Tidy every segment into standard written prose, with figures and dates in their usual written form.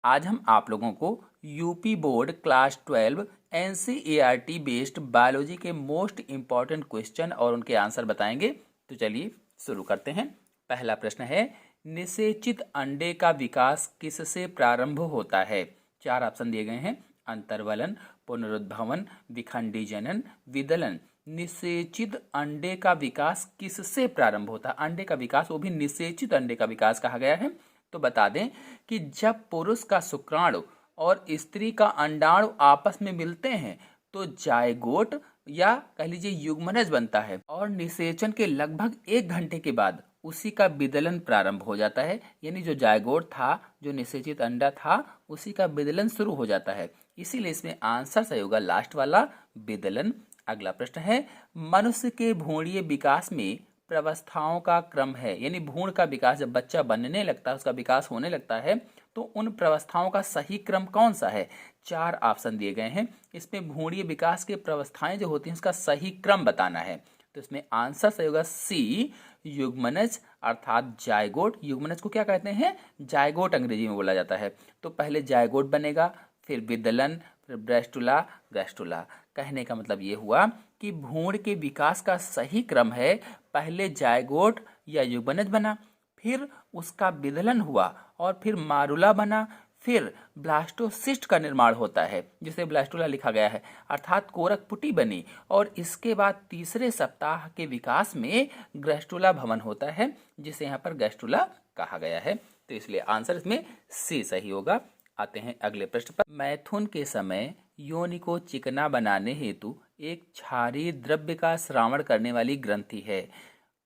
आज हम आप लोगों को UP board class 12 NCERT based biology के मोस्ट इम्पॉर्टेंट क्वेश्चन और उनके आंसर बताएंगे। तो चलिए शुरू करते हैं। पहला प्रश्न है, निषेचित अंडे का विकास किससे प्रारंभ होता है? 4 ऑप्शन दिए गए हैं, अंतर्वलन, पुनरुद्भवन, विखंडी जनन, विदलन। निषेचित अंडे का विकास किससे प्रारंभ होता है? अंडे का विकास, वो भी निषेचित अंडे का विकास कहा गया है। तो बता दें कि जब पुरुष का शुक्राणु और स्त्री का अंडाणु आपस में मिलते हैं तो जायगोट या कह लीजिए युग्मनज बनता है और निषेचन के लगभग 1 घंटे के बाद उसी का विदलन प्रारंभ हो जाता है। यानी जो जायगोट था, जो निषेचित अंडा था, उसी का विदलन शुरू हो जाता है। इसीलिए इसमें आंसर सही होगा लास्ट वाला, विदलन। अगला प्रश्न है, मनुष्य के भ्रूणीय विकास में प्रवस्थाओं का क्रम है, यानी भ्रूण का विकास जब बच्चा बनने लगता है, उसका विकास होने लगता है, तो उन प्रवस्थाओं का सही क्रम कौन सा है? 4 ऑप्शन दिए गए हैं। इसमें भ्रूणीय विकास के प्रवस्थाएं जो होती हैं उसका सही क्रम बताना है। तो इसमें आंसर सही होगा सी, युग्मनज अर्थात जायगोट। युग्मनज को क्या कहते हैं? जायगोट अंग्रेजी में बोला जाता है। तो पहले जायगोट बनेगा, फिर विदलन, फिर ब्रेस्टुला, ब्रेस्टुला। कहने का मतलब ये हुआ कि भ्रूण के विकास का सही क्रम है, पहले जायगोट या युग्मनज बना, फिर उसका विदलन हुआ और फिर मारुला बना, फिर ब्लास्टोसिस्ट का निर्माण होता है जिसे ब्लास्टुला लिखा गया है, अर्थात कोरक पुटी बनी, और इसके बाद तीसरे सप्ताह के विकास में ग्रैस्टुला भवन होता है जिसे यहाँ पर गैस्टुला कहा गया है। तो इसलिए आंसर इसमें सी सही होगा। आते हैं अगले प्रश्न पर। मैथुन के समय योनि को चिकना बनाने हेतु एक क्षारीय द्रव्य का स्रावण करने वाली ग्रंथि है।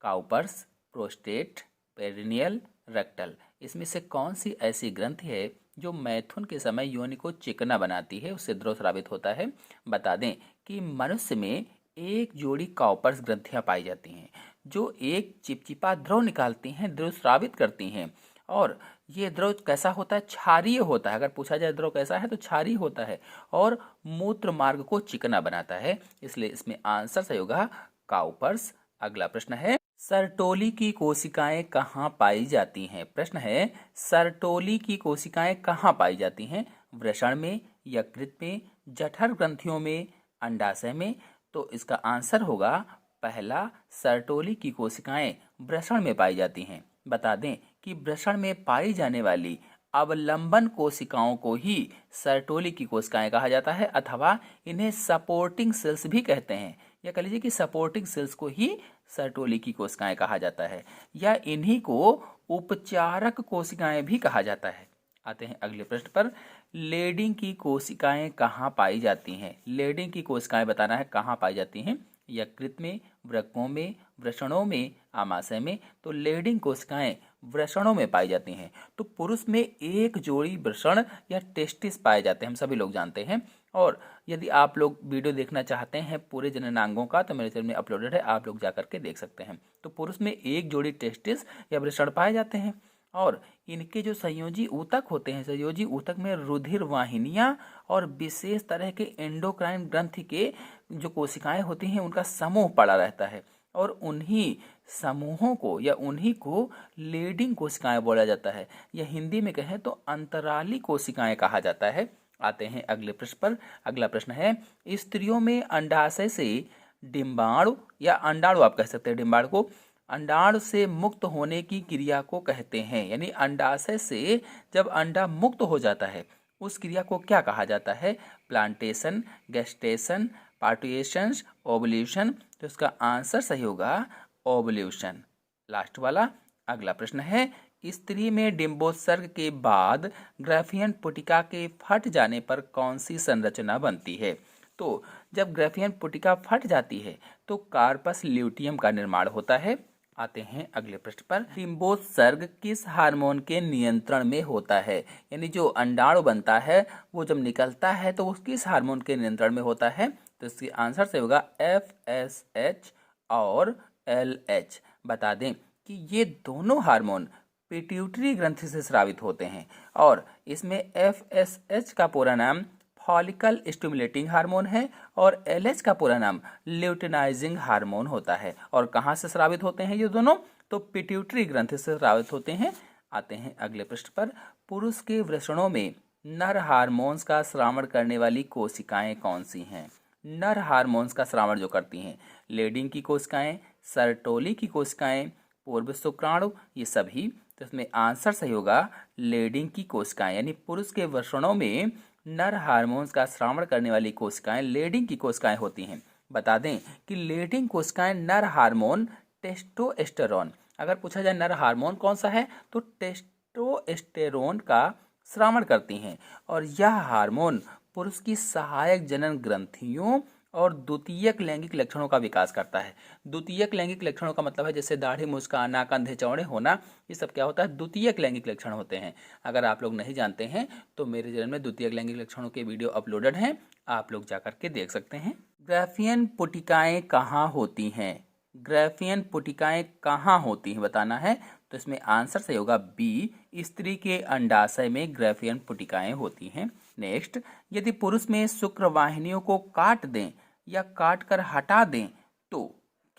Cowper's, prostate, perineal, rectal. इसमें से कौन सी ऐसी ग्रंथि है जो मैथुन के समय योनि को चिकना बनाती है, उससे द्रव स्रावित होता है? बता दें कि मनुष्य में एक जोड़ी काउपर्स ग्रंथियां पाई जाती हैं जो एक चिपचिपा द्रव निकालती हैं, द्रव स्रावित करती हैं। और ये द्रव कैसा होता है? क्षारीय होता है। अगर पूछा जाए द्रव कैसा है तो क्षारीय होता है और मूत्र मार्ग को चिकना बनाता है। इसलिए इसमें आंसर सही होगा काउपर्स। अगला प्रश्न है, सर्टोली की कोशिकाएं कहाँ पाई जाती हैं? प्रश्न है, सर्टोली की कोशिकाएं कहाँ पाई जाती हैं? वृषण में, यकृत में, जठर ग्रंथियों में, अंडाशय में? तो इसका आंसर होगा पहला, सर्टोली की कोशिकाएं वृषण में पाई जाती हैं। बता दें कि वृषण में पाई जाने वाली अवलंबन कोशिकाओं को ही सर्टोली की कोशिकाएं कहा जाता है, अथवा इन्हें सपोर्टिंग सेल्स भी कहते हैं। या कह लीजिए कि सपोर्टिंग सेल्स को ही सर्टोली की कोशिकाएं कहा जाता है, या इन्हीं को उपचारक कोशिकाएं भी कहा जाता है। आते हैं अगले प्रश्न पर। लेडिंग की कोशिकाएं कहाँ पाई जाती हैं? लेडिंग की कोशिकाएं बताना है कहाँ पाई जाती हैं। यकृत में, वृक्कों में, वृषणों में, आमाशय में? तो लेडिंग कोशिकाएं वृषणों में पाई जाती हैं। तो पुरुष में एक जोड़ी वृषण या टेस्टिस पाए जाते हैं, हम सभी लोग जानते हैं। और यदि आप लोग वीडियो देखना चाहते हैं पूरे जननांगों का तो मेरे चैनल में अपलोडेड है, आप लोग जाकर के देख सकते हैं। तो पुरुष में एक जोड़ी टेस्टिस या वृषण पाए जाते हैं और इनके जो संयोजी ऊतक होते हैं, संयोजी ऊतक में रुधिर वाहिनियाँ और विशेष तरह के एंडोक्राइन ग्रंथि के जो कोशिकाएं होती हैं उनका समूह पड़ा रहता है और उन्हीं समूहों को या उन्हीं को लीडिंग कोशिकाएं बोला जाता है, या हिंदी में कहें तो अंतराली कोशिकाएं कहा जाता है। आते हैं अगले प्रश्न पर। अगला प्रश्न है, स्त्रियों में अंडाशय से डिंबाणु या अंडाणु आप कह सकते हैं, डिंबाणु को अंडाणु से मुक्त होने की क्रिया को कहते हैं। यानी अंडाशय से जब अंडा मुक्त हो जाता है उस क्रिया को क्या कहा जाता है? Plantation, gestation, parturition, ovulation? तो इसका आंसर सही होगा ओवल्यूशन, लास्ट वाला। अगला प्रश्न है, स्त्री में डिंबोत्सर्ग के बाद ग्राफियन पुटिका के फट जाने पर कौन सी संरचना बनती है? तो जब ग्राफियन पुटिका फट जाती है तो कार्पस ल्यूटियम का निर्माण होता है। आते हैं अगले प्रश्न पर। डिंबोत्सर्ग किस हार्मोन के नियंत्रण में होता है? यानी जो अंडाणु बनता है वो जब निकलता है तो वो किस हार्मोन के नियंत्रण में होता है? तो इसकी आंसर से होगा FSH और LH। बता दें कि ये दोनों हार्मोन पिट्यूटरी ग्रंथि से स्रावित होते हैं और इसमें FSH का पूरा नाम फॉलिकल स्टिमुलेटिंग हार्मोन है और LH का पूरा नाम ल्यूटिनाइजिंग हार्मोन होता है। और कहाँ से स्रावित होते हैं ये दोनों? तो पिट्यूटरी ग्रंथि से स्रावित होते हैं। आते हैं अगले पृष्ठ पर। पुरुष के वृषणों में नर हार्मोन्स का स्रावण करने वाली कोशिकाएं कौन सी हैं? नर हार्मोन्स का स्रावण जो करती हैं, लेडिंग की कोशिकाएं, सर्टोली की कोशिकाएं, पूर्व शुक्राणु, ये सभी। तो इसमें आंसर सही होगा लेडिंग की कोशिकाएं, यानी पुरुष के वृषणों में नर हार्मोन्स का स्रावण करने वाली कोशिकाएं लेडिंग की कोशिकाएं होती हैं। बता दें कि लेडिंग कोशिकाएं नर हार्मोन टेस्टोस्टेरोन, अगर पूछा जाए नर हार्मोन कौन सा है तो टेस्टोस्टेरोन का स्रावण करती हैं, और यह हार्मोन पुरुष की सहायक जनन ग्रंथियों और द्वितीयक लैंगिक लक्षणों का विकास करता है। द्वितीयक लैंगिक लक्षणों का मतलब है जैसे दाढ़ी, मुस्कान, नाक, कंधे चौड़े होना, ये सब क्या होता है? द्वितीयक लैंगिक लक्षण होते हैं। अगर आप लोग नहीं जानते हैं तो मेरे चैनल में द्वितीयक लैंगिक लक्षणों के वीडियो अपलोडेड हैं, आप लोग जाकर के देख सकते हैं। ग्राफियन पुटिकाएं कहाँ होती हैं? ग्राफियन पुटिकाएं कहाँ होती हैं बताना है, तो इसमें आंसर सही होगा बी, स्त्री के अंडाशय में ग्राफियन पुटिकाएं होती हैं। नेक्स्ट, यदि पुरुष में शुक्र वाहिनियों को काट दें या काट कर हटा दें तो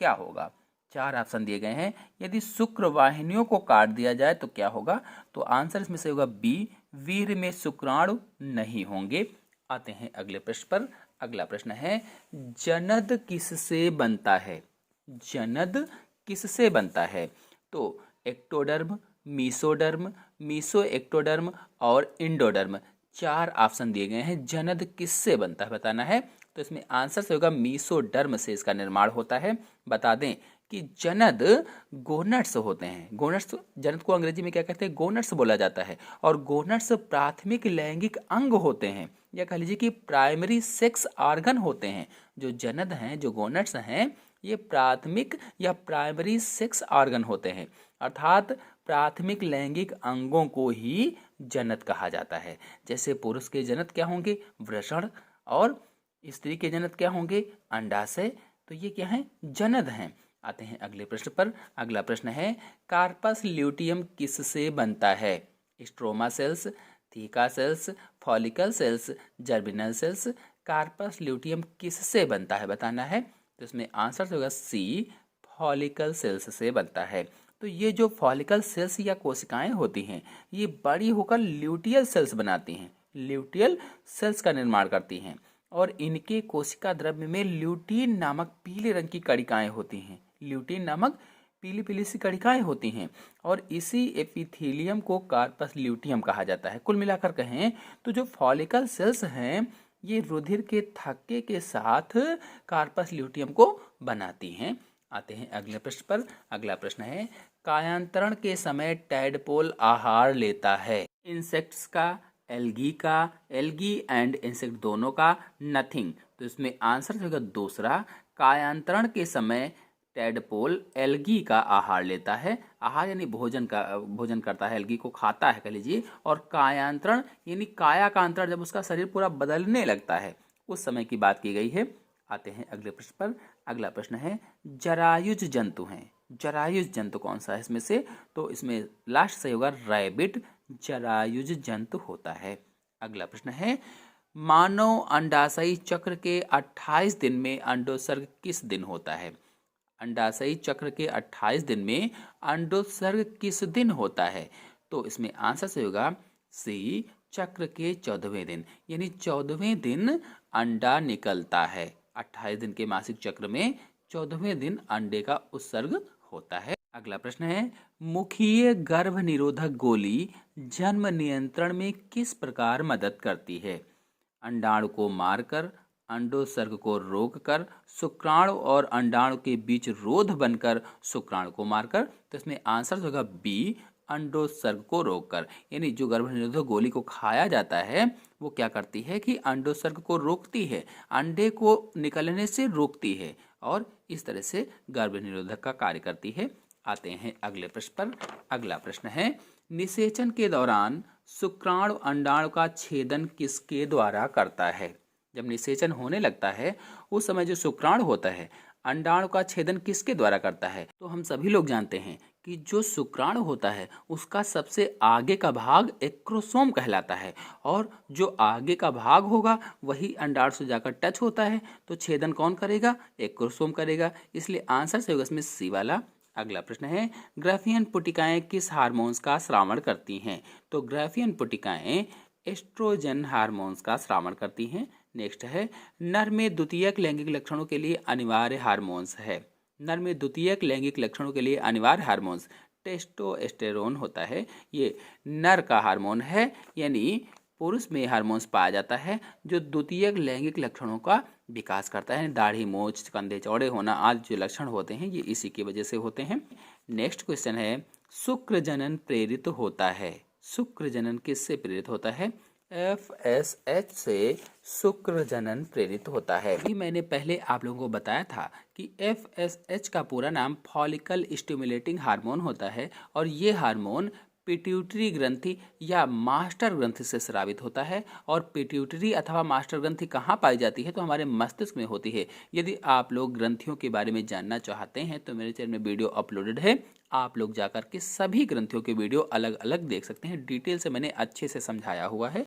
क्या होगा? 4 ऑप्शन दिए गए हैं। यदि शुक्र वाहिनियों को काट दिया जाए तो क्या होगा? तो आंसर इसमें से होगा बी, वीर्य में शुक्राणु नहीं होंगे। आते हैं अगले प्रश्न पर। अगला प्रश्न है, जनद किससे बनता है? जनद किससे बनता है? तो एक्टोडर्म, मीसोडर्म, मीसो एक्टोडर्म और इंडोडर्म, 4 ऑप्शन दिए गए हैं। जनद किससे बनता है बताना है, तो इसमें आंसर से होगा मीसोडर्म से इसका निर्माण होता है। बता दें कि जनद गोनट्स होते हैं। गोनट्स, जनद को अंग्रेजी में क्या कहते हैं? गोनट्स बोला जाता है। और गोनट्स प्राथमिक लैंगिक अंग होते हैं, या कह लीजिए कि प्राइमरी सेक्स ऑर्गन होते हैं। जो जनद हैं, जो गोनट्स हैं, ये प्राथमिक या प्राइमरी सेक्स ऑर्गन होते हैं, अर्थात प्राथमिक लैंगिक अंगों को ही जनद कहा जाता है। जैसे पुरुष के जनद क्या होंगे? वृषण, और स्त्री के जनद क्या होंगे? अंडाशय। तो ये क्या है? जनद हैं। आते हैं अगले प्रश्न पर। अगला प्रश्न है, कार्पस ल्यूटियम किससे बनता है? Stroma cells, theca cells, follicle cells, germinal cells. Corpus luteum किससे बनता है बताना है, तो इसमें आंसर होगा सी, फॉलिकल सेल्स से बनता है। तो ये जो फॉलिकल सेल्स या कोशिकाएं होती हैं, ये बड़ी होकर ल्यूटियल सेल्स बनाती हैं, ल्यूटियल सेल्स का निर्माण करती हैं, और इनके कोशिका द्रव्य में ल्यूटीन नामक पीले रंग की कणिकाएं होती हैं। ल्यूटीन नामक पीली पीली सी कणिकाएं होती हैं, और इसी एपिथेलियम को कार्पस ल्यूटियम कहा जाता है। कुल मिलाकर कहें तो जो फॉलिकल सेल्स हैं, ये रुधिर के थक्के के साथ कार्पस ल्यूटियम को बनाती हैं। आते हैं अगले प्रश्न पर। अगला प्रश्न है, कायांतरण के समय टैडपोल आहार लेता है? इंसेक्ट्स का, एल्गी का, एल्गी एंड इंसेक्ट दोनों का, नथिंग। तो इसमें आंसर होगा दूसरा, कायांतरण के समय टैडपोल एल्गी का आहार लेता है। आहार यानी भोजन करता है, एल्गी को खाता है कह लीजिए। और कायांतरण यानी काया का अंतरण, जब उसका शरीर पूरा बदलने लगता है, उस समय की बात की गई है। आते हैं अगले प्रश्न पर। अगला प्रश्न है, जरायुज जंतु हैं। जरायुज जंतु कौन सा है इसमें से, तो इसमें लास्ट सही होगा रैबिट, जरायुज जंतु होता है। अगला प्रश्न है, मानव अंडाशयी चक्र के 28 दिन में अंडोत्सर्ग किस दिन होता है? अंडाशयी चक्र के 28 दिन में अंडोत्सर्ग किस दिन होता है? तो इसमें आंसर से होगा सी, चक्र के 14वें दिन, यानी 14वें दिन अंडा निकलता है। 28 दिन के मासिक चक्र में 14वें दिन अंडे का उत्सर्ग होता है। अगला प्रश्न है, मुखीय गर्भ निरोधक गोली जन्म नियंत्रण में किस प्रकार मदद करती है? अंडाणु को मारकर, अंडोत्सर्ग को रोककर, शुक्राणु और अंडाणु के बीच रोध बनकर, शुक्राणु को मारकर। तो इसमें आंसर होगा बी, अंडोत्सर्ग को रोककर। यानी जो गर्भनिरोधक गोली को खाया जाता है, वो क्या करती है कि अंडोत्सर्ग को रोकती है, अंडे को निकलने से रोकती है, और इस तरह से गर्भनिरोधक का कार्य करती है। आते हैं अगले प्रश्न पर। अगला प्रश्न है, निषेचन के दौरान शुक्राणु अंडाणु का छेदन किसके द्वारा करता है? जब निषेचन होने लगता है उस समय जो शुक्राणु होता है, अंडाणु का छेदन किसके द्वारा करता है? तो हम सभी लोग जानते हैं कि जो शुक्राणु होता है उसका सबसे आगे का भाग एक्रोसोम कहलाता है, और जो आगे का भाग होगा वही अंडाणु से जाकर टच होता है, तो छेदन कौन करेगा? एक्रोसोम करेगा। इसलिए आंसर से होगा इसमें सी वाला। अगला प्रश्न है, ग्राफियन पुटिकाएं किस हार्मोन्स का स्रावण करती हैं? तो ग्राफियन पुटिकाएं एस्ट्रोजन हार्मोन्स का श्रावण करती हैं। नेक्स्ट है, नर में द्वितीयक लैंगिक लक्षणों के लिए अनिवार्य हार्मोन्स है। नर में द्वितीयक लैंगिक लक्षणों के लिए अनिवार्य हार्मोन्स टेस्टोस्टेरोन होता है। ये नर का हार्मोन है, यानी पुरुष में हार्मोन्स पाया जाता है जो द्वितीयक लैंगिक लक्षणों का विकास करता है। दाढ़ी, मूछ, कंधे चौड़े होना आदि जो लक्षण होते हैं ये इसी की वजह से होते हैं। नेक्स्ट क्वेश्चन है, शुक्र जनन प्रेरित होता है। शुक्र जनन किससे प्रेरित होता है? FSH से शुक्र जनन प्रेरित होता है। ये मैंने पहले आप लोगों को बताया था कि FSH का पूरा नाम फॉलिकल स्टिमुलेटिंग हार्मोन होता है और ये हार्मोन पिट्यूटरी ग्रंथि या मास्टर ग्रंथि से स्रावित होता है। और पिट्यूटरी अथवा मास्टर ग्रंथि कहाँ पाई जाती है? तो हमारे मस्तिष्क में होती है। यदि आप लोग ग्रंथियों के बारे में जानना चाहते हैं तो मेरे चैनल में वीडियो अपलोडेड है, आप लोग जाकर के सभी ग्रंथियों के वीडियो अलग अलग देख सकते हैं। डिटेल से मैंने अच्छे से समझाया हुआ है।